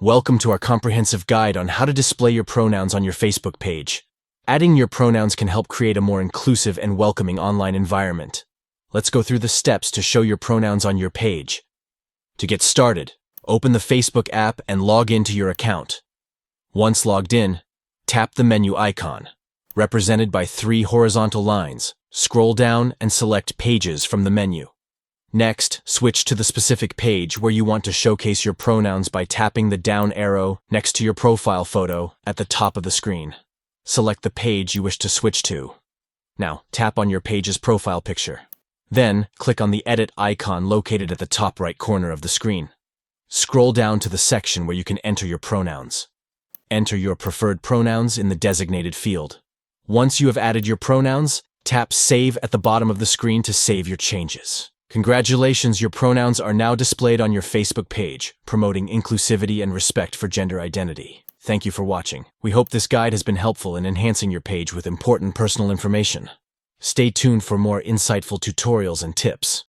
Welcome to our comprehensive guide on how to display your pronouns on your Facebook page. Adding your pronouns can help create a more inclusive and welcoming online environment. Let's go through the steps to show your pronouns on your page. To get started, open the Facebook app and log into your account. Once logged in, tap the menu icon, represented by 3 horizontal lines. Scroll down and select Pages from the menu. Next, switch to the specific page where you want to showcase your pronouns by tapping the down arrow next to your profile photo at the top of the screen. Select the page you wish to switch to. Now, tap on your page's profile picture. Then, click on the edit icon located at the top right corner of the screen. Scroll down to the section where you can enter your pronouns. Enter your preferred pronouns in the designated field. Once you have added your pronouns, tap Save at the bottom of the screen to save your changes. Congratulations, your pronouns are now displayed on your Facebook page, promoting inclusivity and respect for gender identity. Thank you for watching. We hope this guide has been helpful in enhancing your page with important personal information. Stay tuned for more insightful tutorials and tips.